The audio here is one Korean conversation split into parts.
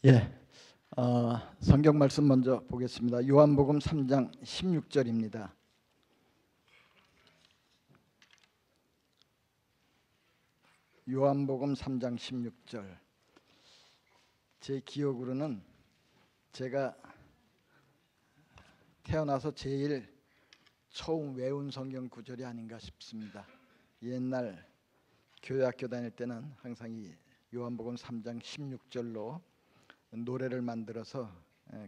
예, 성경 말씀 먼저 보겠습니다. 요한복음 3장 16절입니다. 요한복음 3장 16절. 제 기억으로는 제가 태어나서 제일 처음 외운 성경 구절이 아닌가 싶습니다. 옛날 교회학교 다닐 때는 항상 이 요한복음 3장 16절로 노래를 만들어서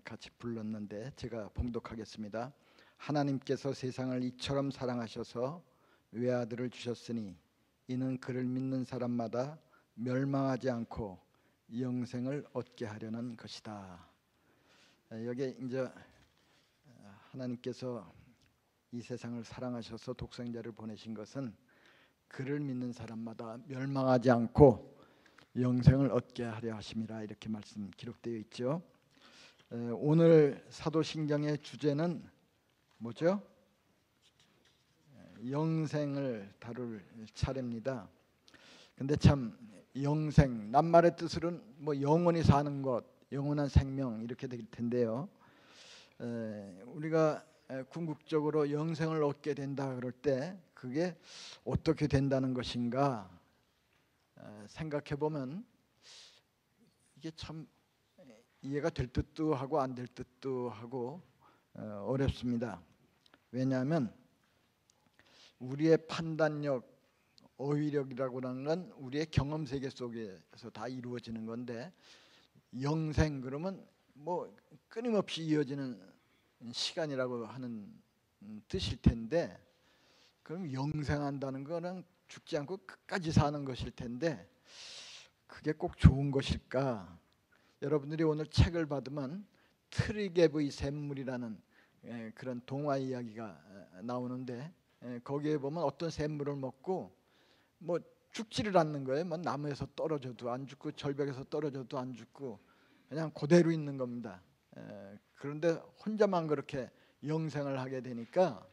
같이 불렀는데 제가 봉독하겠습니다. 하나님께서 세상을 이처럼 사랑하셔서 외아들을 주셨으니 이는 그를 믿는 사람마다 멸망하지 않고 영생을 얻게 하려는 것이다. 여기에 이제 하나님께서 이 세상을 사랑하셔서 독생자를 보내신 것은 그를 믿는 사람마다 멸망하지 않고 영생을 얻게 하려 하심이라, 이렇게 말씀 기록되어 있죠. 오늘 사도신경의 주제는 뭐죠? 영생을 다룰 차례입니다. 근데 참 영생, 낱말의 뜻으로는 뭐 영원히 사는 것, 영원한 생명 이렇게 될 텐데요. 우리가 궁극적으로 영생을 얻게 된다 그럴 때 그게 어떻게 된다는 것인가 생각해 보면 이게 참 이해가 될 듯도 하고 안 될 듯도 하고 어렵습니다. 왜냐하면 우리의 판단력, 어휘력이라고 하는 건 우리의 경험 세계 속에서 다 이루어지는 건데, 영생 그러면 뭐 끊임없이 이어지는 시간이라고 하는 뜻일 텐데, 그럼 영생한다는 거는 죽지 않고 끝까지 사는 것일 텐데 그게 꼭 좋은 것일까? 여러분들이 오늘 책을 받으면 트리게브의 샘물이라는 그런 동화 이야기가 나오는데, 거기에 보면 어떤 샘물을 먹고 뭐 죽지를 않는 거예요. 뭐 나무에서 떨어져도 안 죽고 절벽에서 떨어져도 안 죽고 그냥 그대로 있는 겁니다. 그런데 혼자만 그렇게 영생을 하게 되니까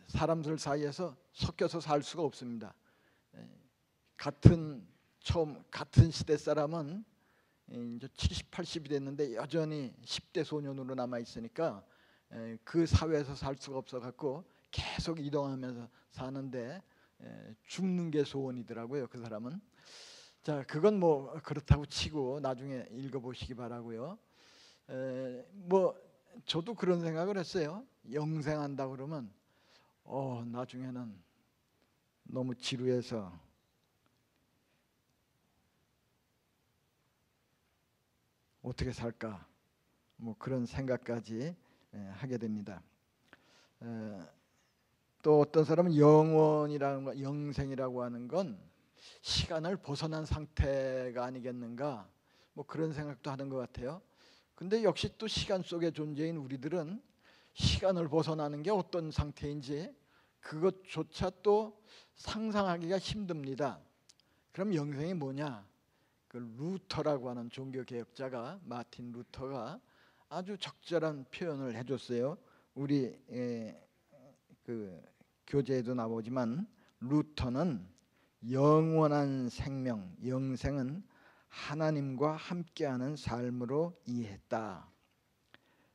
사람들 사이에서 섞여서 살 수가 없습니다. 같은 시대 사람은 이제 70, 80이 됐는데 여전히 10대 소년으로 남아 있으니까 그 사회에서 살 수가 없어 갖고 계속 이동하면서 사는데 죽는 게 소원이더라고요, 그 사람은. 자, 그건 뭐 그렇다고 치고 나중에 읽어보시기 바라고요. 뭐 저도 그런 생각을 했어요. 영생한다 그러면 나중에는 너무 지루해서 어떻게 살까, 뭐 그런 생각까지 하게 됩니다. 또 어떤 사람은 영원이라는 거, 영생이라고 하는 건 시간을 벗어난 상태가 아니겠는가, 뭐 그런 생각도 하는 것 같아요. 근데 역시 또 시간 속의 존재인 우리들은 시간을 벗어나는 게 어떤 상태인지 그것조차 또 상상하기가 힘듭니다. 그럼 영생이 뭐냐? 그 루터라고 하는 종교개혁자가, 마틴 루터가 아주 적절한 표현을 해줬어요. 우리 그 교재에도 나오지만 루터는 영원한 생명, 영생은 하나님과 함께하는 삶으로 이해했다.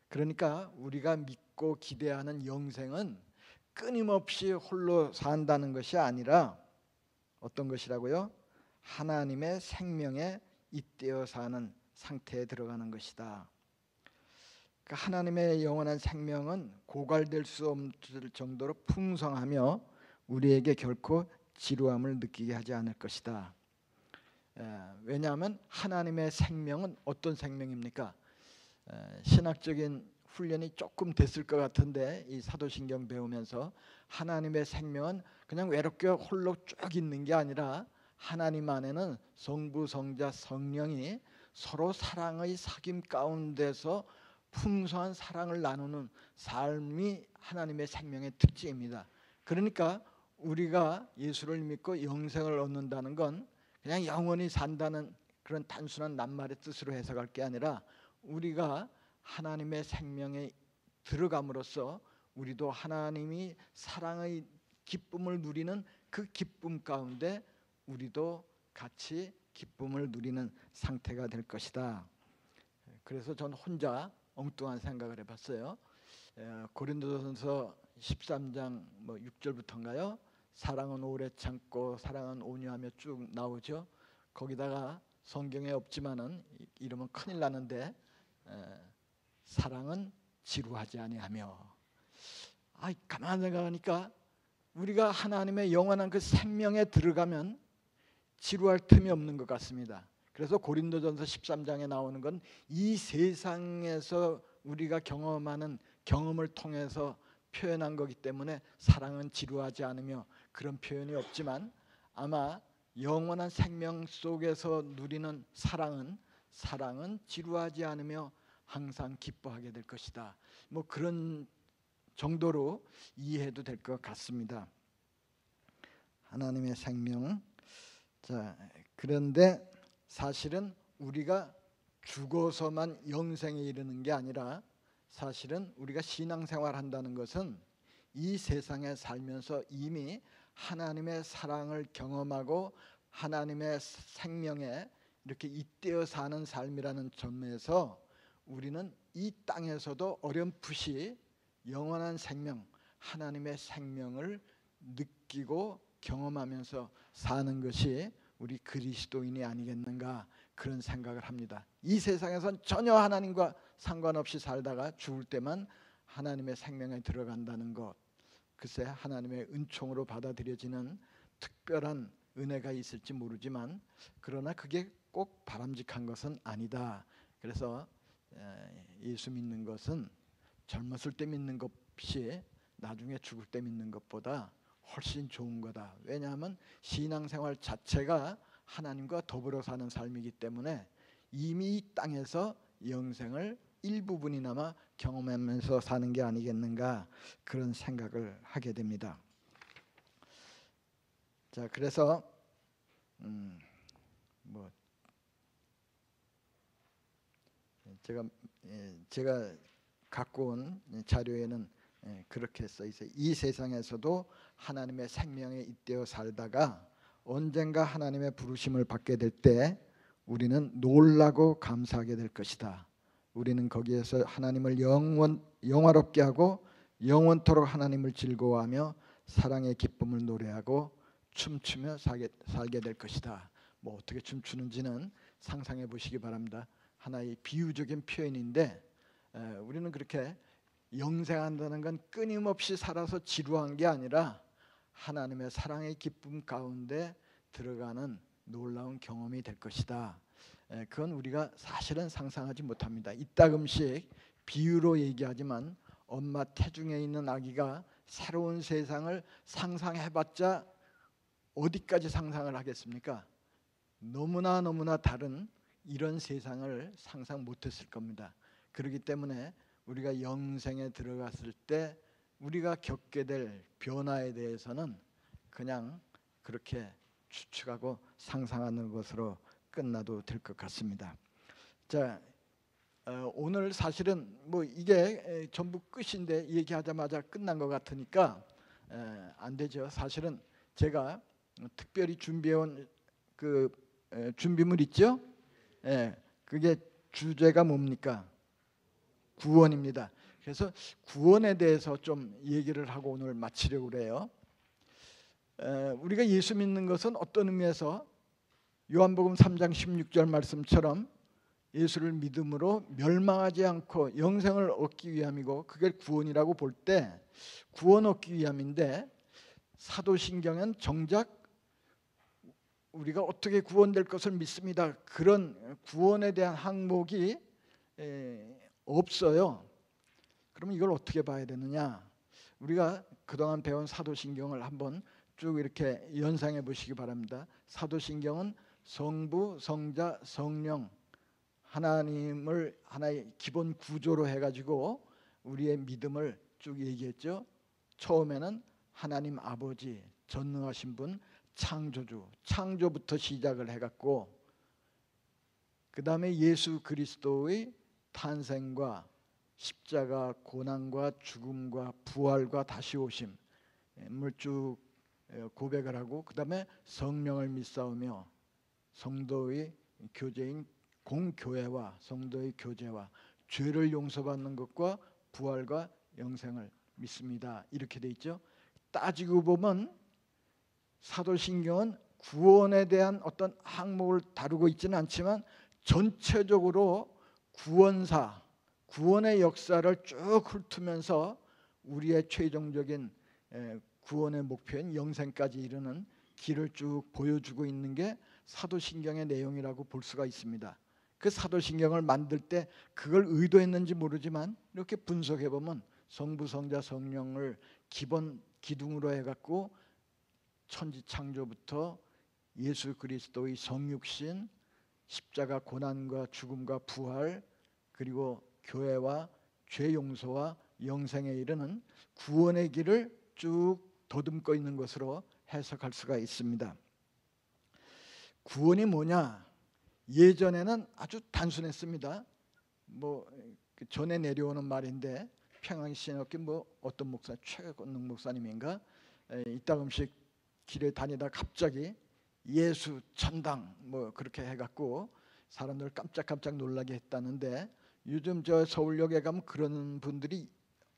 그러니까 우리가 믿고 기대하는 영생은 끊임없이 홀로 산다는 것이 아니라 어떤 것이라고요? 하나님의 생명에 잇대어 사는 상태에 들어가는 것이다. 그러니까 하나님의 영원한 생명은 고갈될 수 없을 정도로 풍성하며 우리에게 결코 지루함을 느끼게 하지 않을 것이다. 왜냐하면 하나님의 생명은 어떤 생명입니까? 신학적인 훈련이 조금 됐을 것 같은데, 이 사도신경 배우면서 하나님의 생명은 그냥 외롭게 홀로 쭉 있는 게 아니라 하나님 안에는 성부, 성자, 성령이 서로 사랑의 사귐 가운데서 풍성한 사랑을 나누는 삶이 하나님의 생명의 특징입니다. 그러니까 우리가 예수를 믿고 영생을 얻는다는 건 그냥 영원히 산다는 그런 단순한 낱말의 뜻으로 해석할 게 아니라, 우리가 하나님의 생명에 들어감으로써 우리도 하나님이 사랑의 기쁨을 누리는 그 기쁨 가운데 우리도 같이 기쁨을 누리는 상태가 될 것이다. 그래서 전 혼자 엉뚱한 생각을 해봤어요. 고린도전서 13장 6절부터인가요? 사랑은 오래 참고 사랑은 온유하며 쭉 나오죠. 거기다가 성경에 없지만은 이러면 큰일 나는데 사랑은 지루하지 아니하며. 가만히 생각하니까 우리가 하나님의 영원한 그 생명에 들어가면 지루할 틈이 없는 것 같습니다. 그래서 고린도전서 13장에 나오는 건 이 세상에서 우리가 경험하는 경험을 통해서 표현한 거기 때문에 사랑은 지루하지 않으며 그런 표현이 없지만, 아마 영원한 생명 속에서 누리는 사랑은 지루하지 않으며 항상 기뻐하게 될 것이다. 그런 정도로 이해해도 될 것 같습니다. 하나님의 생명. 자, 그런데 사실은 우리가 죽어서만 영생에 이르는 게 아니라, 사실은 우리가 신앙생활 한다는 것은 이 세상에 살면서 이미 하나님의 사랑을 경험하고 하나님의 생명에 이렇게 잇대어 사는 삶이라는 점에서 우리는 이 땅에서도 어렴풋이 영원한 생명, 하나님의 생명을 느끼고 경험하면서 사는 것이 우리 그리스도인이 아니겠는가, 그런 생각을 합니다. 이 세상에선 전혀 하나님과 상관없이 살다가 죽을 때만 하나님의 생명에 들어간다는 것, 글쎄 하나님의 은총으로 받아들여지는 특별한 은혜가 있을지 모르지만, 그러나 그게 꼭 바람직한 것은 아니다. 그래서 예수 믿는 것은 젊었을 때 믿는 것이 나중에 죽을 때 믿는 것보다 훨씬 좋은 거다. 왜냐하면 신앙생활 자체가 하나님과 더불어 사는 삶이기 때문에 이미 이 땅에서 영생을 일부분이나마 경험하면서 사는 게 아니겠는가, 그런 생각을 하게 됩니다. 자, 그래서 제가 갖고 온 자료에는 그렇게 써 있어요. 이 세상에서도 하나님의 생명에 잇대어 살다가 언젠가 하나님의 부르심을 받게 될 때 우리는 놀라고 감사하게 될 것이다. 우리는 거기에서 하나님을 영화롭게 하고 영원토록 하나님을 즐거워하며 사랑의 기쁨을 노래하고 춤추며 살게 될 것이다. 어떻게 춤추는지는 상상해 보시기 바랍니다. 하나의 비유적인 표현인데, 우리는 그렇게 영생한다는 건 끊임없이 살아서 지루한 게 아니라 하나님의 사랑의 기쁨 가운데 들어가는 놀라운 경험이 될 것이다. 그건 우리가 사실은 상상하지 못합니다. 이따금씩 비유로 얘기하지만 엄마 태중에 있는 아기가 새로운 세상을 상상해봤자 어디까지 상상을 하겠습니까? 너무나 다른 이런 세상을 상상 못했을 겁니다. 그렇기 때문에 우리가 영생에 들어갔을 때 우리가 겪게 될 변화에 대해서는 그냥 그렇게 추측하고 상상하는 것으로 끝나도 될 것 같습니다. 자, 오늘 사실은 이게 전부 끝인데 얘기하자마자 끝난 것 같으니까 안 되죠. 사실은 제가 특별히 준비해온 그 준비물 있죠? 그게 주제가 뭡니까? 구원입니다. 그래서 구원에 대해서 좀 얘기를 하고 오늘 마치려고 그래요. 우리가 예수 믿는 것은 어떤 의미에서 요한복음 3장 16절 말씀처럼 예수를 믿음으로 멸망하지 않고 영생을 얻기 위함이고, 그게 구원이라고 볼 때 구원 얻기 위함인데, 사도신경은 정작 우리가 어떻게 구원될 것을 믿습니다, 그런 구원에 대한 항목이 없어요. 그러면 이걸 어떻게 봐야 되느냐? 우리가 그동안 배운 사도신경을 한번 쭉 이렇게 연상해 보시기 바랍니다. 사도신경은 성부, 성자, 성령, 하나님을 하나의 기본 구조로 해가지고 우리의 믿음을 쭉 얘기했죠. 처음에는 하나님 아버지, 전능하신 분, 창조주, 창조부터 시작을 해갖고, 그 다음에 예수 그리스도의 탄생과 십자가, 고난과 죽음과 부활과 다시 오심을 쭉 고백을 하고, 그 다음에 성령을 믿사오며 성도의 교제인 공교회와 성도의 교제와 죄를 용서받는 것과 부활과 영생을 믿습니다. 이렇게 돼 있죠. 따지고 보면 사도신경은 구원에 대한 어떤 항목을 다루고 있지는 않지만 전체적으로 구원사, 구원의 역사를 쭉 훑으면서 우리의 최종적인 구원의 목표인 영생까지 이르는 길을 쭉 보여주고 있는 게 사도신경의 내용이라고 볼 수가 있습니다. 그 사도신경을 만들 때 그걸 의도했는지 모르지만 이렇게 분석해 보면 성부, 성자, 성령을 기본 기둥으로 해갖고 천지 창조부터 예수 그리스도의 성육신, 십자가 고난과 죽음과 부활, 그리고 교회와 죄 용서와 영생에 이르는 구원의 길을 쭉 더듬고 있는 것으로 해석할 수가 있습니다. 구원이 뭐냐? 예전에는 아주 단순했습니다. 그 전에 내려오는 말인데 평양신학교 어떤 목사, 최건능 목사님인가 이따금씩 길에 다니다 갑자기 예수 천당 그렇게 해갖고 사람들 깜짝깜짝 놀라게 했다는데, 요즘 저 서울역에 가면 그런 분들이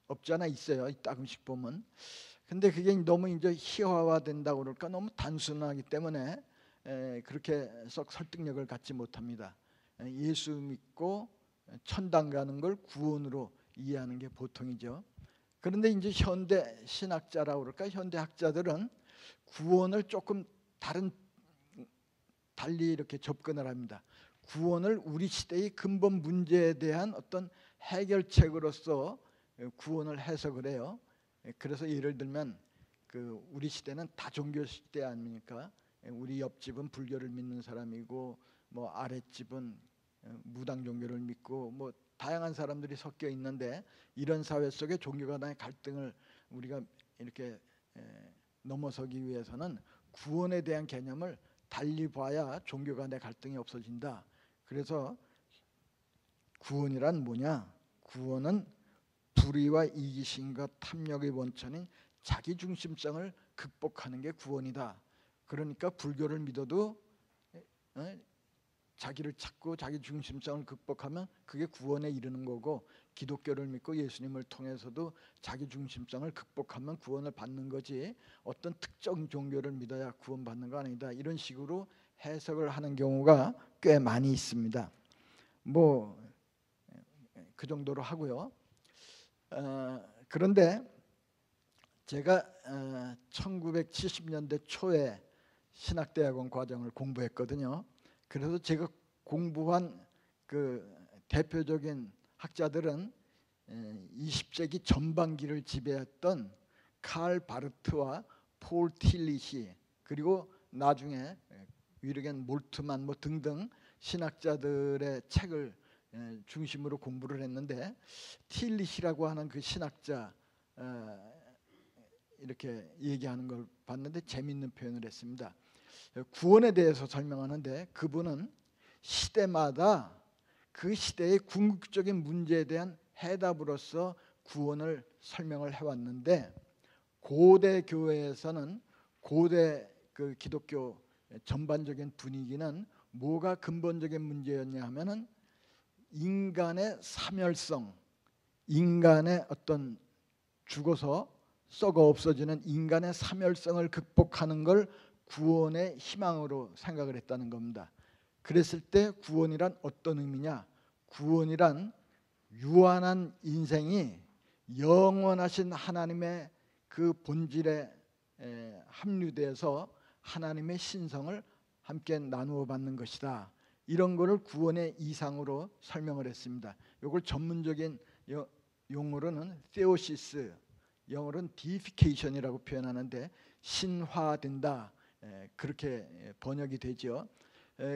없지 않아 있어요. 이따금씩 보면. 근데 그게 너무 이제 희화화된다고 그럴까, 너무 단순하기 때문에 그렇게 썩 설득력을 갖지 못합니다. 예수 믿고 천당 가는 걸 구원으로 이해하는 게 보통이죠. 그런데 이제 현대 신학자라고 그럴까, 현대 학자들은 구원을 조금 달리 이렇게 접근을 합니다. 구원을 우리 시대의 근본 문제에 대한 어떤 해결책으로서 구원을 해석을 해요. 그래서 예를 들면 우리 시대는 다종교 시대 아닙니까? 우리 옆집은 불교를 믿는 사람이고 아랫집은 무당 종교를 믿고 다양한 사람들이 섞여 있는데, 이런 사회 속에 종교 간의 갈등을 우리가 이렇게 넘어서기 위해서는 구원에 대한 개념을 달리 봐야 종교 간의 갈등이 없어진다. 그래서 구원이란 뭐냐? 구원은 불의와 이기심과 탐욕의 원천인 자기중심성을 극복하는 게 구원이다. 그러니까 불교를 믿어도 자기를 찾고 자기중심성을 극복하면 그게 구원에 이르는 거고, 기독교를 믿고 예수님을 통해서도 자기중심성을 극복하면 구원을 받는 거지, 어떤 특정 종교를 믿어야 구원받는 거 아니다. 이런 식으로 해석을 하는 경우가 꽤 많이 있습니다. 그 정도로 하고요. 그런데 제가 1970년대 초에 신학대학원 과정을 공부했거든요. 그래서 제가 공부한 그 대표적인 학자들은 20세기 전반기를 지배했던 칼 바르트와 폴 틸리시, 그리고 나중에 위르겐 몰트만 등등 신학자들의 책을 중심으로 공부를 했는데, 틸리시라고 하는 그 신학자 이렇게 얘기하는 걸 봤는데 재미있는 표현을 했습니다. 구원에 대해서 설명하는데 그분은 시대마다 그 시대의 궁극적인 문제에 대한 해답으로서 구원을 설명을 해왔는데, 고대 교회에서는, 고대 그 기독교 전반적인 분위기는 뭐가 근본적인 문제였냐 하면은 인간의 사멸성, 인간의 어떤 죽어서 썩어 없어지는 인간의 사멸성을 극복하는 걸 구원의 희망으로 생각을 했다는 겁니다. 그랬을 때 구원이란 어떤 의미냐? 구원이란 유한한 인생이 영원하신 하나님의 그 본질에 합류돼서 하나님의 신성을 함께 나누어 받는 것이다. 이런 거를 구원의 이상으로 설명을 했습니다. 이걸 전문적인 용어로는 theosis, 영어로는 deification이라고 표현하는데 신화된다, 그렇게 번역이 되죠.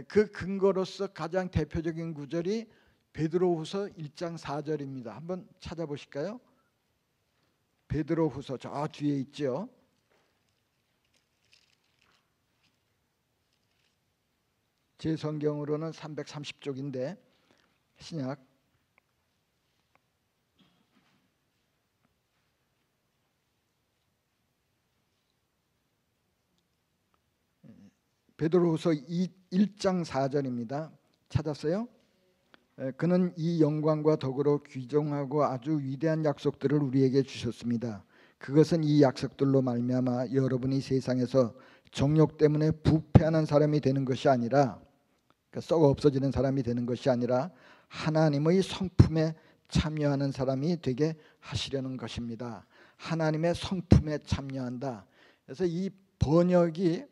그 근거로서 가장 대표적인 구절이 베드로후서 1장 4절입니다. 한번 찾아보실까요? 베드로후서 저 뒤에 있죠. 제 성경으로는 330쪽인데 신약 베드로후서 1장 4절입니다. 찾았어요? 그는 이 영광과 덕으로 귀중하고 아주 위대한 약속들을 우리에게 주셨습니다. 그것은 이 약속들로 말미암아 여러분이 세상에서 정욕 때문에 부패하는 사람이 되는 것이 아니라, 그러니까 썩어 없어지는 사람이 되는 것이 아니라 하나님의 성품에 참여하는 사람이 되게 하시려는 것입니다. 하나님의 성품에 참여한다. 그래서 이 번역이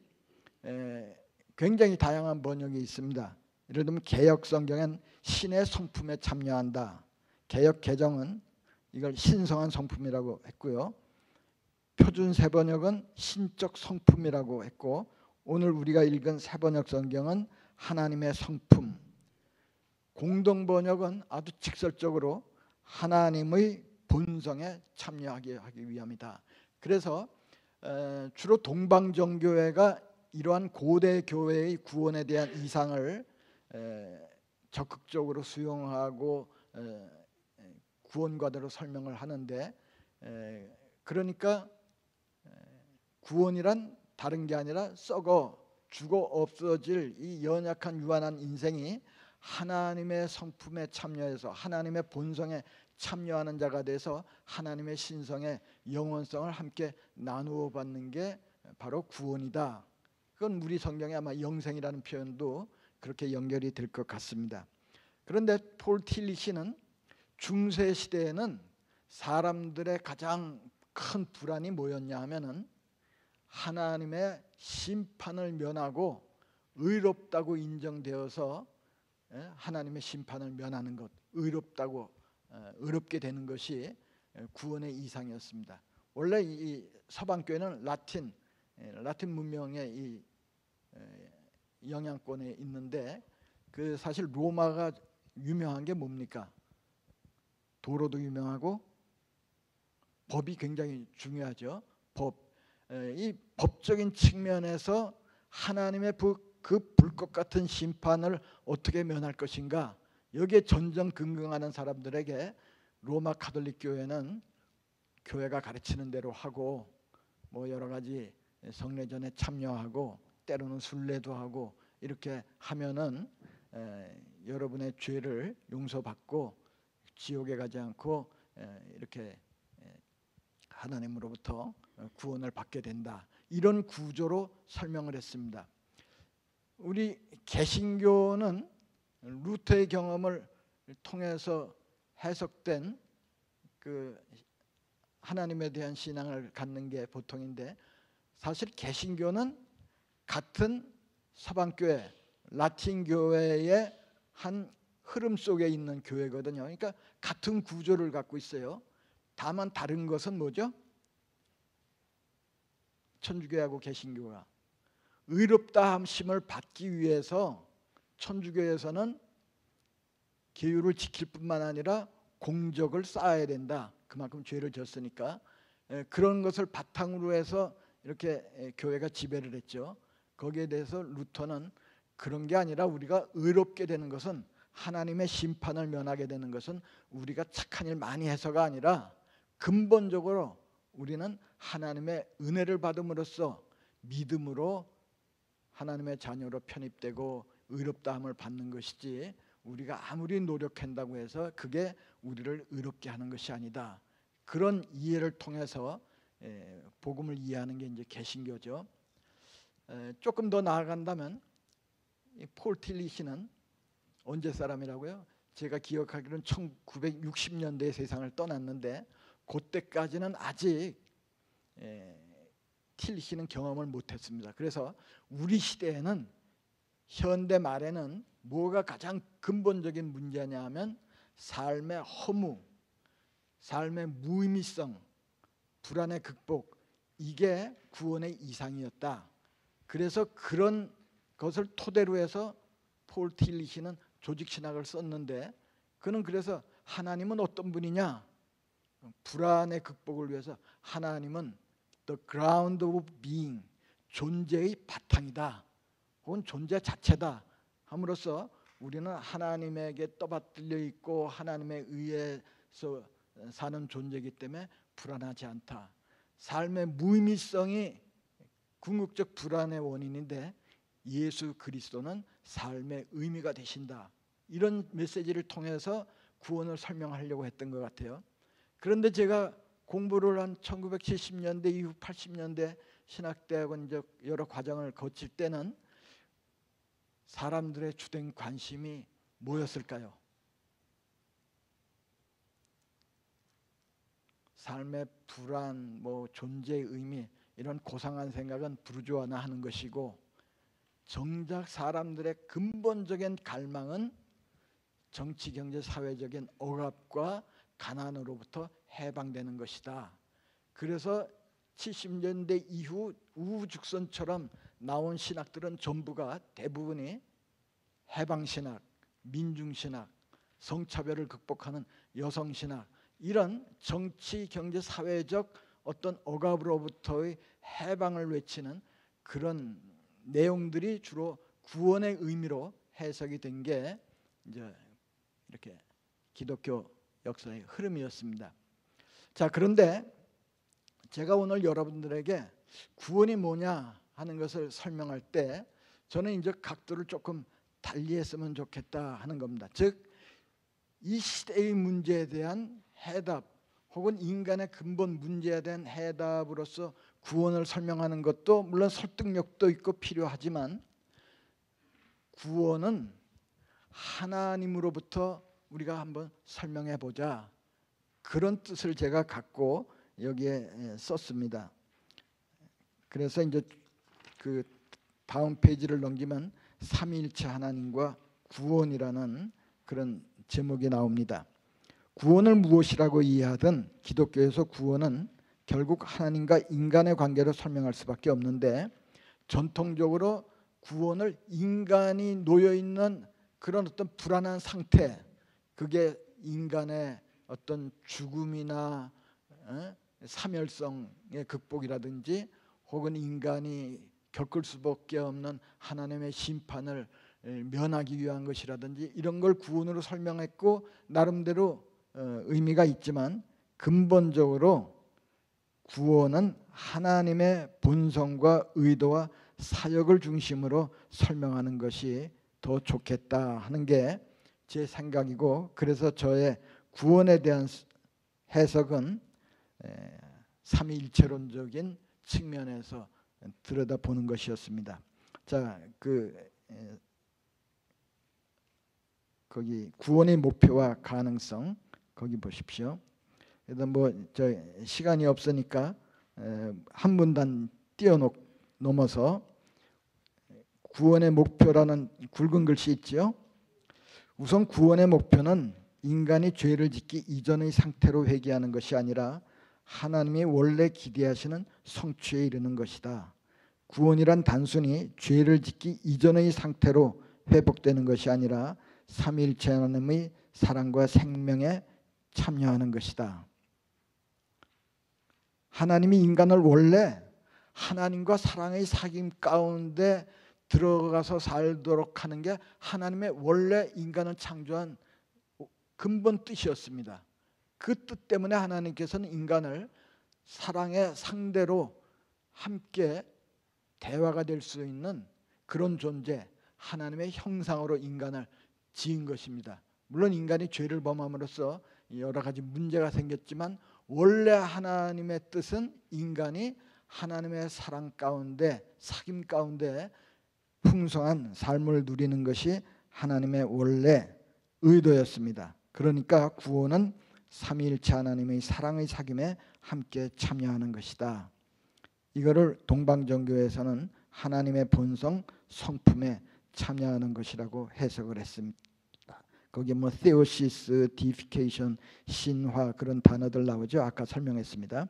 굉장히 다양한 번역이 있습니다. 예를 들면 개역 성경엔 신의 성품에 참여한다. 개역 개정은 이걸 신성한 성품이라고 했고요. 표준 새번역은 신적 성품이라고 했고, 오늘 우리가 읽은 새번역 성경은 하나님의 성품. 공동번역은 아주 직설적으로 하나님의 본성에 참여하게 하기 위함이다. 그래서 주로 동방정교회가 이러한 고대 교회의 구원에 대한 이상을 적극적으로 수용하고 구원과대로 설명을 하는데, 그러니까 구원이란 다른 게 아니라 썩어 죽어 없어질 이 연약한 유한한 인생이 하나님의 성품에 참여해서 하나님의 본성에 참여하는 자가 돼서 하나님의 신성의 영원성을 함께 나누어 받는 게 바로 구원이다. 그건 우리 성경에 아마 영생이라는 표현도 그렇게 연결이 될 것 같습니다. 그런데 폴 틸리시는 중세 시대에는 사람들의 가장 큰 불안이 뭐였냐 하면은 하나님의 심판을 면하고 의롭다고 인정되어서 하나님의 심판을 면하는 것, 의롭게 되는 것이 구원의 이상이었습니다. 원래 이 서방교회는 라틴 문명의 이 영향권에 있는데, 그 사실 로마가 유명한 게 뭡니까? 도로도 유명하고 법이 굉장히 중요하죠. 이 법적인 측면에서 하나님의 그 불꽃 같은 심판을 어떻게 면할 것인가, 여기에 전전긍긍하는 사람들에게 로마 가톨릭 교회는 교회가 가르치는 대로 하고 뭐 여러 가지 성례전에 참여하고 때로는 순례도 하고 이렇게 하면은 여러분의 죄를 용서받고 지옥에 가지 않고 이렇게 하나님으로부터 구원을 받게 된다. 이런 구조로 설명을 했습니다. 우리 개신교는 루터의 경험을 통해서 해석된 그 하나님에 대한 신앙을 갖는 게 보통인데, 사실 개신교는 같은 서방교회, 라틴 교회의 한 흐름 속에 있는 교회거든요. 그러니까 같은 구조를 갖고 있어요. 다만 다른 것은 뭐죠? 천주교하고 개신교가 의롭다 함심을 받기 위해서 천주교에서는 계율을 지킬 뿐만 아니라 공적을 쌓아야 된다. 그만큼 죄를 졌으니까 그런 것을 바탕으로 해서 이렇게 교회가 지배를 했죠. 거기에 대해서 루터는 그런 게 아니라 우리가 의롭게 되는 것은, 하나님의 심판을 면하게 되는 것은 우리가 착한 일 많이 해서가 아니라 근본적으로 우리는 하나님의 은혜를 받음으로써 믿음으로 하나님의 자녀로 편입되고 의롭다함을 받는 것이지, 우리가 아무리 노력한다고 해서 그게 우리를 의롭게 하는 것이 아니다. 그런 이해를 통해서 복음을 이해하는 게 이제 개신교죠. 조금 더 나아간다면 폴 틸리시는 언제 사람이라고요? 제가 기억하기로는 1960년대에 세상을 떠났는데, 그때까지는 아직 틸리시는 경험을 못했습니다. 그래서 우리 시대에는, 현대 말에는 뭐가 가장 근본적인 문제냐 하면 삶의 허무, 삶의 무의미성, 불안의 극복, 이게 구원의 이상이었다. 그래서 그런 것을 토대로 해서 폴 틸리시는 조직신학을 썼는데, 그는 그래서 하나님은 어떤 분이냐, 불안의 극복을 위해서 하나님은 the ground of being, 존재의 바탕이다, 혹은 존재 자체다 함으로써 우리는 하나님에게 떠받들려 있고 하나님에 의해서 사는 존재이기 때문에 불안하지 않다. 삶의 무의미성이 궁극적 불안의 원인인데 예수 그리스도는 삶의 의미가 되신다. 이런 메시지를 통해서 구원을 설명하려고 했던 것 같아요. 그런데 제가 공부를 한 1970년대 이후 80년대 신학대학원 이제 여러 과정을 거칠 때는 사람들의 주된 관심이 뭐였을까요? 삶의 불안, 존재의 의미, 이런 고상한 생각은 부르주아나하는 것이고, 정작 사람들의 근본적인 갈망은 정치, 경제, 사회적인 억압과 가난으로부터 해방되는 것이다. 그래서 70년대 이후 우후죽순처럼 나온 신학들은 전부가 대부분이 해방신학, 민중신학, 성차별을 극복하는 여성신학, 이런 정치, 경제, 사회적 어떤 억압으로부터의 해방을 외치는 그런 내용들이 주로 구원의 의미로 해석이 된 게 이제 이렇게 기독교 역사의 흐름이었습니다. 자, 그런데 제가 오늘 여러분들에게 구원이 뭐냐 하는 것을 설명할 때 저는 이제 각도를 조금 달리 했으면 좋겠다 하는 겁니다. 즉, 이 시대의 문제에 대한 해답, 혹은 인간의 근본 문제에 대한 해답으로서 구원을 설명하는 것도 물론 설득력도 있고 필요하지만, 구원은 하나님으로부터 우리가 한번 설명해 보자, 그런 뜻을 제가 갖고 여기에 썼습니다. 그래서 이제 그 다음 페이지를 넘기면 삼위일체 하나님과 구원이라는 그런 제목이 나옵니다. 구원을 무엇이라고 이해하든 기독교에서 구원은 결국 하나님과 인간의 관계로 설명할 수밖에 없는데, 전통적으로 구원을 인간이 놓여있는 그런 어떤 불안한 상태, 그게 인간의 어떤 죽음이나 사멸성의 극복이라든지, 혹은 인간이 겪을 수밖에 없는 하나님의 심판을 면하기 위한 것이라든지, 이런 걸 구원으로 설명했고 나름대로 의미가 있지만, 근본적으로 구원은 하나님의 본성과 의도와 사역을 중심으로 설명하는 것이 더 좋겠다 하는 게 제 생각이고, 그래서 저의 구원에 대한 해석은 삼위일체론적인 측면에서 들여다보는 것이었습니다. 자, 거기 구원의 목표와 가능성 거기 보십시오. 그래서 시간이 없으니까 한 문단 넘어서 구원의 목표라는 굵은 글씨 있죠. 우선 구원의 목표는 인간이 죄를 짓기 이전의 상태로 회귀하는 것이 아니라 하나님이 원래 기대하시는 성취에 이르는 것이다. 구원이란 단순히 죄를 짓기 이전의 상태로 회복되는 것이 아니라 삼위일체 하나님의 사랑과 생명에 참여하는 것이다. 하나님이 인간을 원래 하나님과 사랑의 사귐 가운데 들어가서 살도록 하는 게 하나님의 원래 인간을 창조한 근본 뜻이었습니다. 그 뜻 때문에 하나님께서는 인간을 사랑의 상대로 함께 대화가 될 수 있는 그런 존재, 하나님의 형상으로 인간을 지은 것입니다. 물론 인간이 죄를 범함으로써 여러 가지 문제가 생겼지만, 원래 하나님의 뜻은 인간이 하나님의 사랑 가운데, 사귐 가운데 풍성한 삶을 누리는 것이 하나님의 원래 의도였습니다. 그러니까 구원은 삼위일체 하나님의 사랑의 사귐에 함께 참여하는 것이다. 이거를 동방정교에서는 하나님의 본성 성품에 참여하는 것이라고 해석을 했습니다. 거기 theosis, deification, 신화 그런 단어들 나오죠. 아까 설명했습니다.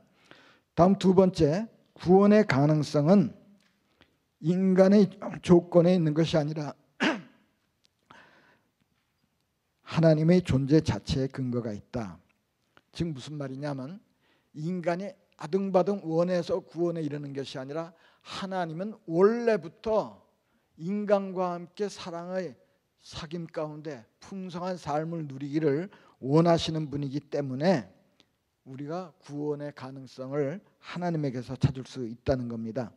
다음 두 번째, 구원의 가능성은 인간의 조건에 있는 것이 아니라 하나님의 존재 자체에 근거가 있다. 즉 무슨 말이냐면, 인간이 아등바등 원해서 구원에 이르는 것이 아니라 하나님은 원래부터 인간과 함께 사랑의 사귐 가운데 풍성한 삶을 누리기를 원하시는 분이기 때문에 우리가 구원의 가능성을 하나님에게서 찾을 수 있다는 겁니다.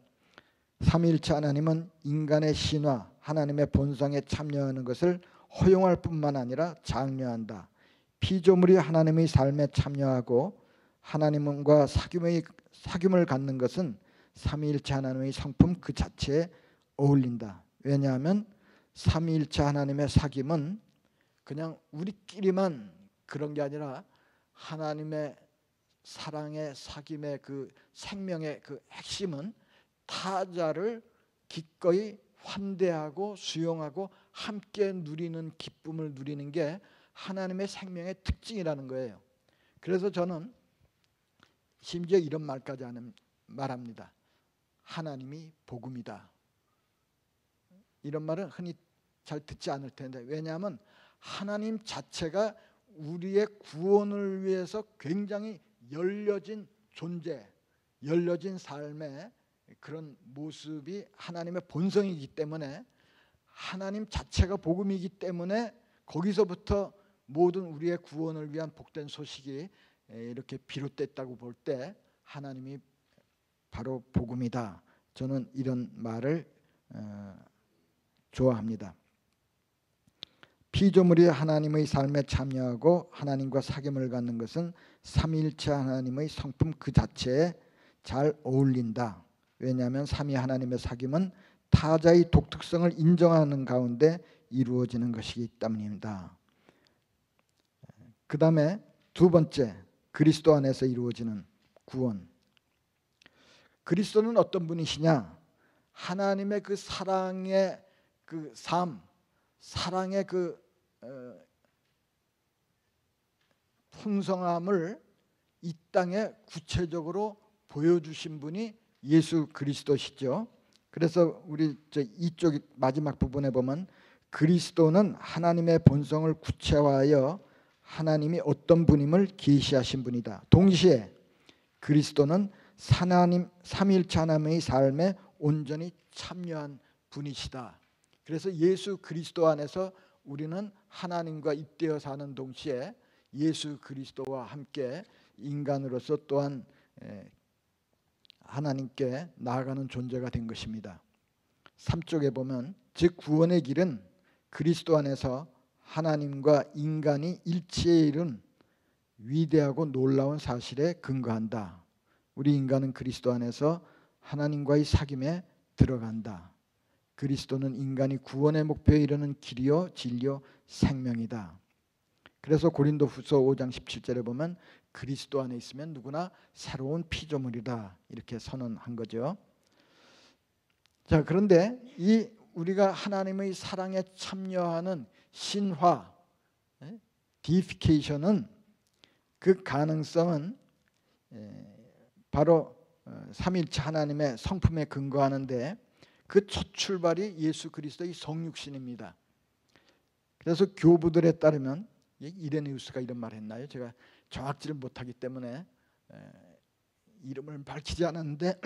삼위일체 하나님은 인간의 신화, 하나님의 본성에 참여하는 것을 허용할 뿐만 아니라 장려한다. 피조물이 하나님의 삶에 참여하고 하나님과 사귐을 갖는 것은 삼위일체 하나님의 성품 그 자체에 어울린다. 왜냐하면 삼위일체 하나님의 사귐은 그냥 우리끼리만 그런 게 아니라 하나님의 사랑의 사귐의 그 생명의 그 핵심은 타자를 기꺼이 환대하고 수용하고 함께 누리는 기쁨을 누리는 게 하나님의 생명의 특징이라는 거예요. 그래서 저는 심지어 이런 말까지 말합니다. 하나님이 복음이다. 이런 말은 흔히 잘 듣지 않을 텐데, 왜냐하면 하나님 자체가 우리의 구원을 위해서 굉장히 열려진 존재, 열려진 삶의 그런 모습이 하나님의 본성이기 때문에, 하나님 자체가 복음이기 때문에 거기서부터 모든 우리의 구원을 위한 복된 소식이 이렇게 비롯됐다고 볼 때 하나님이 바로 복음이다. 저는 이런 말을 좋아합니다. 피조물이 하나님의 삶에 참여하고 하나님과 사귐을 갖는 것은 삼위일체 하나님의 성품 그 자체에 잘 어울린다. 왜냐하면 삼위 하나님의 사귐은 타자의 독특성을 인정하는 가운데 이루어지는 것이기 때문입니다. 그 다음에 두 번째, 그리스도 안에서 이루어지는 구원. 그리스도는 어떤 분이시냐? 하나님의 그 사랑의 그 삶, 사랑의 그 풍성함을 이 땅에 구체적으로 보여주신 분이 예수 그리스도시죠. 그래서 우리 이쪽 마지막 부분에 보면 그리스도는 하나님의 본성을 구체화하여 하나님이 어떤 분임을 계시하신 분이다. 동시에 그리스도는 하나님 삼위일체 하나님의 삶에 온전히 참여한 분이시다. 그래서 예수 그리스도 안에서 우리는 하나님과 입되어 사는 동시에 예수 그리스도와 함께 인간으로서 또한 하나님께 나아가는 존재가 된 것입니다. 3쪽에 보면 즉 구원의 길은 그리스도 안에서 하나님과 인간이 일치에 이룬 위대하고 놀라운 사실에 근거한다. 우리 인간은 그리스도 안에서 하나님과의 사귐에 들어간다. 그리스도는 인간이 구원의 목표에 이르는 길이요 진리요 생명이다. 그래서 고린도후서 5장 17절에 보면 그리스도 안에 있으면 누구나 새로운 피조물이다 이렇게 선언한 거죠. 자, 그런데 이 우리가 하나님의 사랑에 참여하는 신화, 디피케이션은 그 가능성은 바로 삼위일체 하나님의 성품에 근거하는데 그 첫 출발이 예수 그리스도의 성육신입니다. 그래서 교부들에 따르면 이레네우스가 이런 말을 했나요? 제가 정확지를 못하기 때문에 이름을 밝히지 않았는데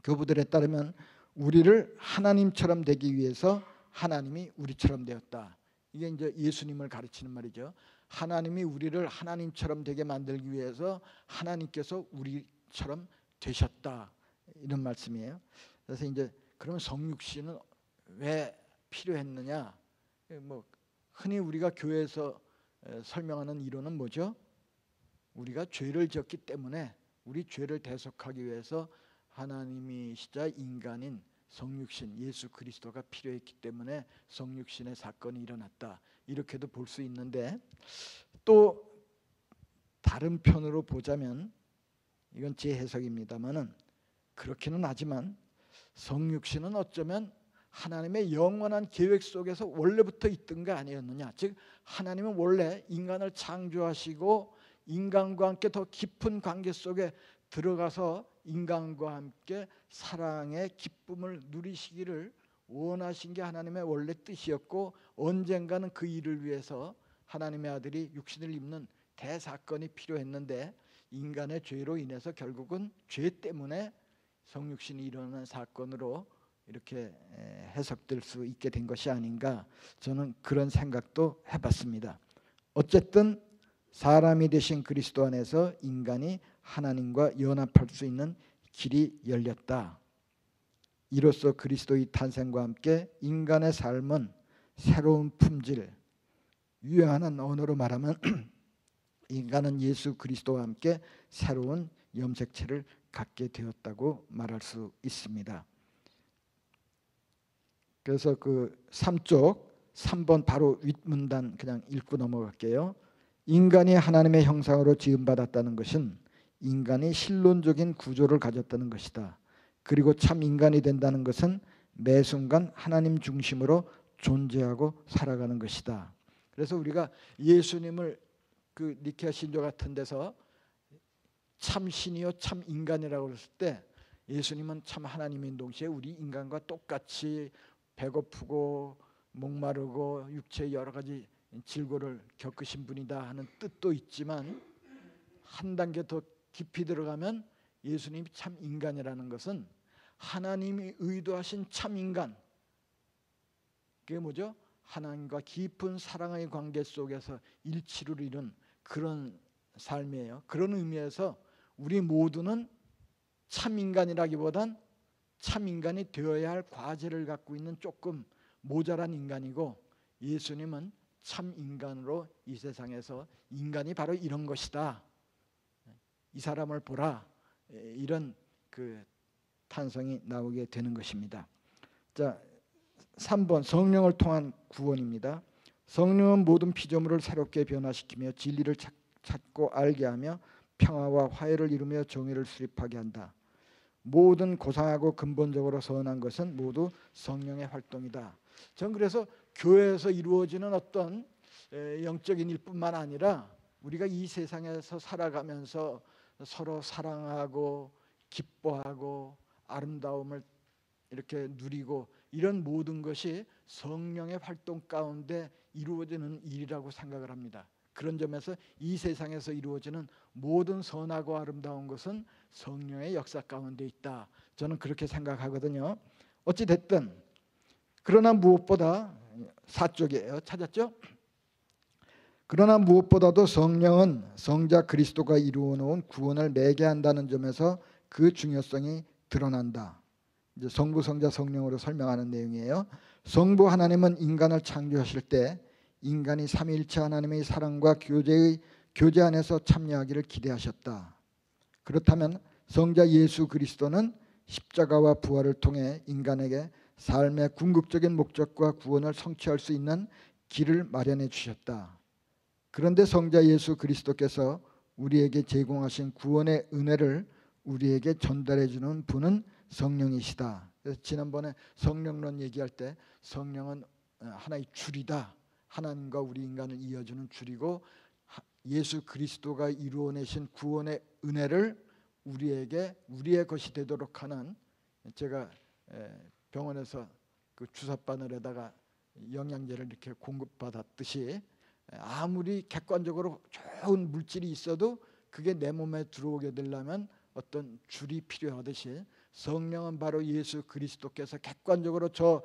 교부들에 따르면 우리를 하나님처럼 되기 위해서 하나님이 우리처럼 되었다. 이게 이제 예수님을 가르치는 말이죠. 하나님이 우리를 하나님처럼 되게 만들기 위해서 하나님께서 우리처럼 되셨다. 이런 말씀이에요. 그래서 이제 그러면 성육신은 왜 필요했느냐? 뭐 흔히 우리가 교회에서 설명하는 이론은 뭐죠? 우리가 죄를 지었기 때문에 우리 죄를 대속하기 위해서 하나님이시자 인간인 성육신 예수 그리스도가 필요했기 때문에 성육신의 사건이 일어났다. 이렇게도 볼 수 있는데 또 다른 편으로 보자면 이건 제 해석입니다만은 그렇기는 하지만 성육신은 어쩌면 하나님의 영원한 계획 속에서 원래부터 있던 게 아니었느냐. 즉 하나님은 원래 인간을 창조하시고 인간과 함께 더 깊은 관계 속에 들어가서 인간과 함께 사랑의 기쁨을 누리시기를 원하신 게 하나님의 원래 뜻이었고 언젠가는 그 일을 위해서 하나님의 아들이 육신을 입는 대사건이 필요했는데 인간의 죄로 인해서 결국은 죄 때문에 성육신이 일어나는 사건으로 이렇게 해석될 수 있게 된 것이 아닌가 저는 그런 생각도 해봤습니다. 어쨌든 사람이 되신 그리스도 안에서 인간이 하나님과 연합할 수 있는 길이 열렸다. 이로써 그리스도의 탄생과 함께 인간의 삶은 새로운 품질, 유행하는 언어로 말하면 인간은 예수 그리스도와 함께 새로운 염색체를 갖게 되었다고 말할 수 있습니다. 그래서 그 3쪽 3번 바로 윗문단 그냥 읽고 넘어갈게요. 인간이 하나님의 형상으로 지음받았다는 것은 인간이 실론적인 구조를 가졌다는 것이다. 그리고 참 인간이 된다는 것은 매 순간 하나님 중심으로 존재하고 살아가는 것이다. 그래서 우리가 예수님을 그 니케아 신조 같은 데서 참 신이요 참 인간이라고 했을 때 예수님은 참 하나님인 동시에 우리 인간과 똑같이 배고프고 목마르고 육체의 여러 가지 질고를 겪으신 분이다 하는 뜻도 있지만 한 단계 더 깊이 들어가면 예수님이 참 인간이라는 것은 하나님이 의도하신 참 인간, 그게 뭐죠? 하나님과 깊은 사랑의 관계 속에서 일치를 이룬 그런 삶이에요. 그런 의미에서 우리 모두는 참 인간이라기보단 참 인간이 되어야 할 과제를 갖고 있는 조금 모자란 인간이고, 예수님은 참 인간으로 이 세상에서 인간이 바로 이런 것이다, 이 사람을 보라, 이런 그 탄성이 나오게 되는 것입니다. 자, 3번 성령을 통한 구원입니다. 성령은 모든 피조물을 새롭게 변화시키며 진리를 찾고 알게 하며 평화와 화해를 이루며 정의를 수립하게 한다. 모든 고상하고 근본적으로 선한 것은 모두 성령의 활동이다. 전 그래서 교회에서 이루어지는 어떤 영적인 일뿐만 아니라 우리가 이 세상에서 살아가면서 서로 사랑하고 기뻐하고 아름다움을 이렇게 누리고 이런 모든 것이 성령의 활동 가운데 이루어지는 일이라고 생각을 합니다. 그런 점에서 이 세상에서 이루어지는 모든 선하고 아름다운 것은 성령의 역사 가운데 있다, 저는 그렇게 생각하거든요. 어찌 됐든 그러나 무엇보다 4쪽이에요. 찾았죠? 그러나 무엇보다도 성령은 성자 그리스도가 이루어 놓은 구원을 매개한다는 점에서 그 중요성이 드러난다. 이제 성부, 성자, 성령으로 설명하는 내용이에요. 성부 하나님은 인간을 창조하실 때 인간이 삼위일체 하나님의 사랑과 교제 안에서 참여하기를 기대하셨다. 그렇다면 성자 예수 그리스도는 십자가와 부활을 통해 인간에게 삶의 궁극적인 목적과 구원을 성취할 수 있는 길을 마련해 주셨다. 그런데 성자 예수 그리스도께서 우리에게 제공하신 구원의 은혜를 우리에게 전달해 주는 분은 성령이시다. 그래서 지난번에 성령론 얘기할 때 성령은 하나의 줄이다, 하나님과 우리 인간을 이어주는 줄이고 예수 그리스도가 이루어내신 구원의 은혜를 우리에게 우리의 것이 되도록 하는, 제가 병원에서 그 주사바늘에다가 영양제를 이렇게 공급받았듯이 아무리 객관적으로 좋은 물질이 있어도 그게 내 몸에 들어오게 되려면 어떤 줄이 필요하듯이 성령은 바로 예수 그리스도께서 객관적으로 저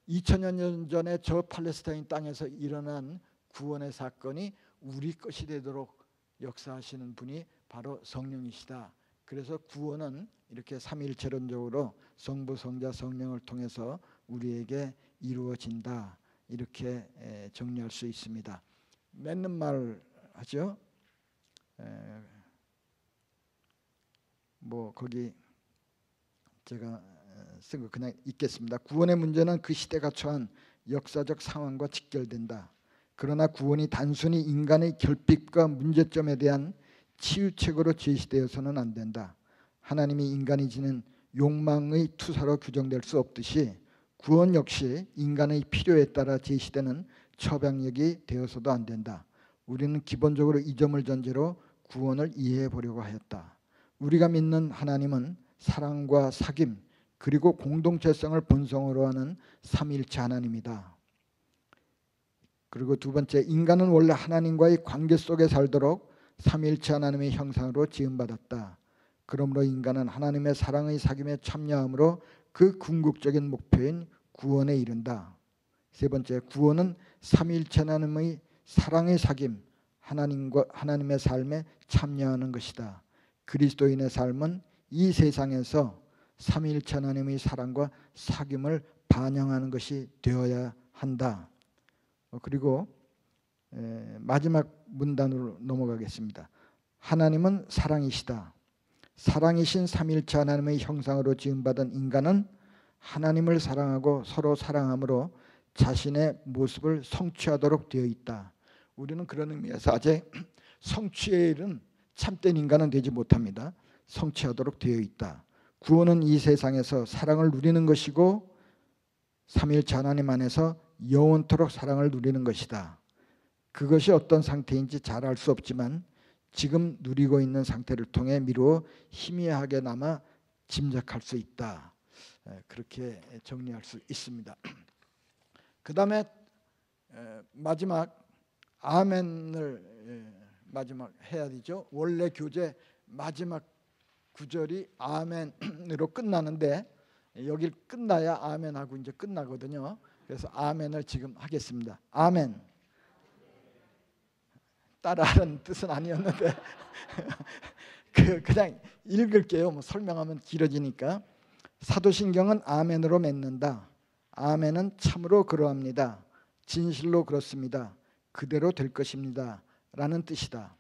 2000년 전에 저 팔레스타인 땅에서 일어난 구원의 사건이 우리 것이 되도록 역사하시는 분이 바로 성령이시다. 그래서 구원은 이렇게 삼위일체론적으로 성부, 성자, 성령을 통해서 우리에게 이루어진다, 이렇게 정리할 수 있습니다. 맞는 말 하죠? 뭐 거기 제가 쓴 거 그냥 읽겠습니다. 구원의 문제는 그 시대가 처한 역사적 상황과 직결된다. 그러나 구원이 단순히 인간의 결핍과 문제점에 대한 치유책으로 제시되어서는 안 된다. 하나님이 인간이 지닌 욕망의 투사로 규정될 수 없듯이 구원 역시 인간의 필요에 따라 제시되는 처방력이 되어서도 안 된다. 우리는 기본적으로 이 점을 전제로 구원을 이해해 보려고 하였다. 우리가 믿는 하나님은 사랑과 사귐 그리고 공동체성을 본성으로 하는 삼위일체 하나님이다. 그리고 두 번째, 인간은 원래 하나님과의 관계 속에 살도록 삼위일체 하나님의 형상으로 지음받았다. 그러므로 인간은 하나님의 사랑의 사귐에 참여함으로 그 궁극적인 목표인 구원에 이른다. 세 번째, 구원은 삼위일체 하나님의 사랑의 사귐, 하나님의 삶에 참여하는 것이다. 그리스도인의 삶은 이 세상에서 삼위일체 하나님의 사랑과 사귐을 반영하는 것이 되어야 한다. 그리고 마지막 문단으로 넘어가겠습니다. 하나님은 사랑이시다. 사랑이신 삼위일체 하나님의 형상으로 지음받은 인간은 하나님을 사랑하고 서로 사랑함으로 자신의 모습을 성취하도록 되어 있다. 우리는 그런 의미에서 아직 성취에 이른 참된 인간은 되지 못합니다. 성취하도록 되어 있다. 구원은 이 세상에서 사랑을 누리는 것이고 삼위일체 하나님 안에서 영원토록 사랑을 누리는 것이다. 그것이 어떤 상태인지 잘 알 수 없지만 지금 누리고 있는 상태를 통해 미루어 희미하게나마 짐작할 수 있다. 그렇게 정리할 수 있습니다. 그 다음에 마지막 아멘을 마지막 해야 되죠. 원래 교재 마지막 구절이 아멘으로 끝나는데 여길 끝나야 아멘하고 이제 끝나거든요. 그래서 아멘을 지금 하겠습니다. 아멘. 따라하는 뜻은 아니었는데 그냥 읽을게요. 뭐 설명하면 길어지니까. 사도신경은 아멘으로 맺는다. 아멘은 참으로 그러합니다. 진실로 그렇습니다. 그대로 될 것입니다. 라는 뜻이다.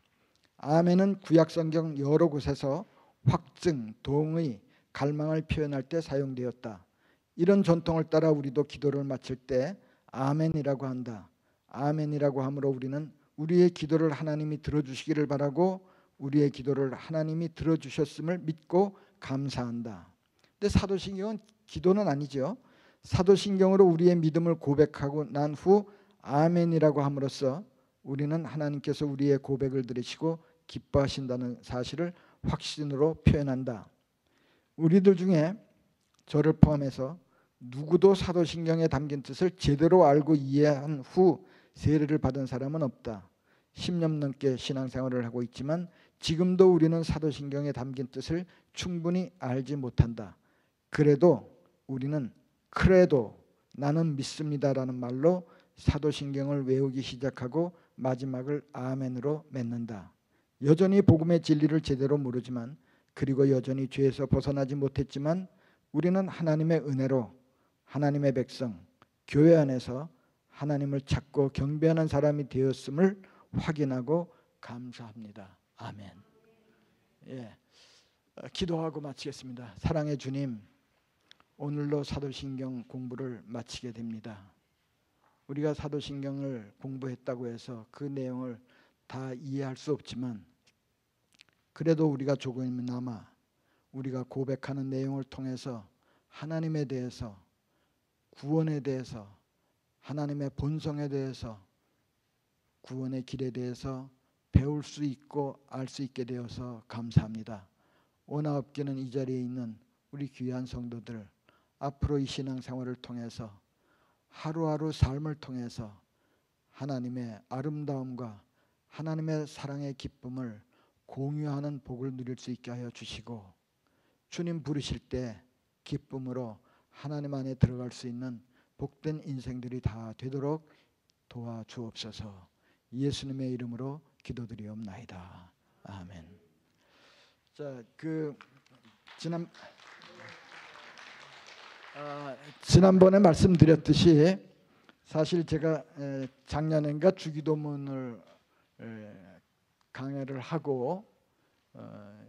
아멘은 구약성경 여러 곳에서 확증, 동의, 갈망을 표현할 때 사용되었다. 이런 전통을 따라 우리도 기도를 마칠 때 아멘이라고 한다. 아멘이라고 함으로 우리는 우리의 기도를 하나님이 들어주시기를 바라고 우리의 기도를 하나님이 들어주셨음을 믿고 감사한다. 근데 사도신경은 기도는 아니죠. 사도신경으로 우리의 믿음을 고백하고 난 후 아멘이라고 함으로써 우리는 하나님께서 우리의 고백을 들으시고 기뻐하신다는 사실을 확신으로 표현한다. 우리들 중에 저를 포함해서 누구도 사도신경에 담긴 뜻을 제대로 알고 이해한 후 세례를 받은 사람은 없다. 10년 넘게 신앙생활을 하고 있지만 지금도 우리는 사도신경에 담긴 뜻을 충분히 알지 못한다. 그래도 우리는 크레도, 나는 믿습니다라는 말로 사도신경을 외우기 시작하고 마지막을 아멘으로 맺는다. 여전히 복음의 진리를 제대로 모르지만 그리고 여전히 죄에서 벗어나지 못했지만 우리는 하나님의 은혜로 하나님의 백성, 교회 안에서 하나님을 찾고 경배하는 사람이 되었음을 확인하고 감사합니다. 아멘. 예, 기도하고 마치겠습니다. 사랑의 주님, 오늘로 사도신경 공부를 마치게 됩니다. 우리가 사도신경을 공부했다고 해서 그 내용을 다 이해할 수 없지만 그래도 우리가 조금이나마 우리가 고백하는 내용을 통해서 하나님에 대해서, 구원에 대해서, 하나님의 본성에 대해서, 구원의 길에 대해서 배울 수 있고 알 수 있게 되어서 감사합니다. 오나옵기는 이 자리에 있는 우리 귀한 성도들, 앞으로 이 신앙생활을 통해서 하루하루 삶을 통해서 하나님의 아름다움과 하나님의 사랑의 기쁨을 공유하는 복을 누릴 수 있게 하여 주시고 주님 부르실 때 기쁨으로 하나님 안에 들어갈 수 있는 복된 인생들이 다 되도록 도와주옵소서. 예수님의 이름으로 기도드리옵나이다. 아멘. 자, 지난번에 말씀드렸듯이 사실 제가 작년인가 주기도문을 강해를 하고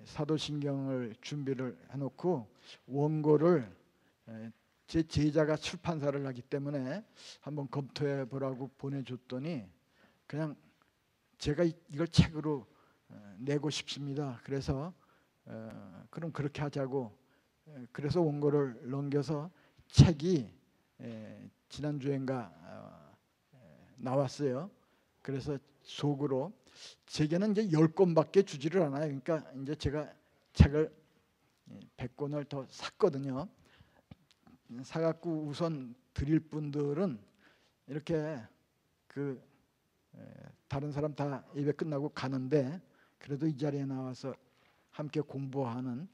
사도신경을 준비를 해놓고 원고를 제 제자가 출판사를 하기 때문에 한번 검토해 보라고 보내줬더니 그냥 제가 이걸 책으로 내고 싶습니다. 그래서 그럼 그렇게 하자고 그래서 원고를 넘겨서 책이 지난주엔가 나왔어요. 그래서 속으로 제게는 이제 10권밖에 주지를 않아요. 그러니까 이제 제가 책을 100권을 더 샀거든요. 사갖고 우선 드릴 분들은 이렇게 다른 사람 다 예배 끝나고 가는데 그래도 이 자리에 나와서 함께 공부하는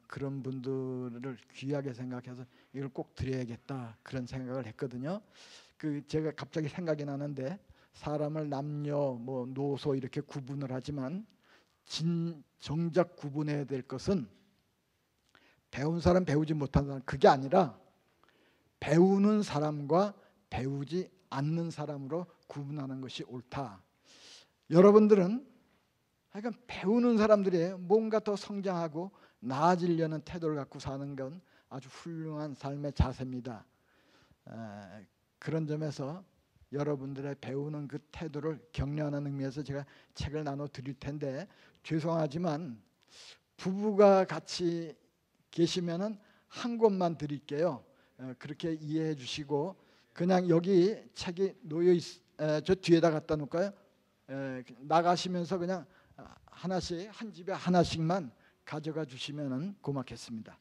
그런 분들을 귀하게 생각해서 이걸 꼭 드려야겠다 그런 생각을 했거든요. 제가 갑자기 생각이 나는데 사람을 남녀 뭐 노소 이렇게 구분을 하지만 정작 구분해야 될 것은 배운 사람 배우지 못한 사람 그게 아니라 배우는 사람과 배우지 않는 사람으로 구분하는 것이 옳다. 여러분들은 하여간 배우는 사람들이에요. 뭔가 더 성장하고 나아지려는 태도를 갖고 사는 건 아주 훌륭한 삶의 자세입니다. 그런 점에서 여러분들의 배우는 그 태도를 격려하는 의미에서 제가 책을 나눠 드릴 텐데, 죄송하지만 부부가 같이 계시면은 한 권만 드릴게요. 그렇게 이해해 주시고, 그냥 여기 책이 놓여 저 뒤에다 갖다 놓을까요? 나가시면서 그냥 하나씩, 한 집에 하나씩만 가져가 주시면 고맙겠습니다.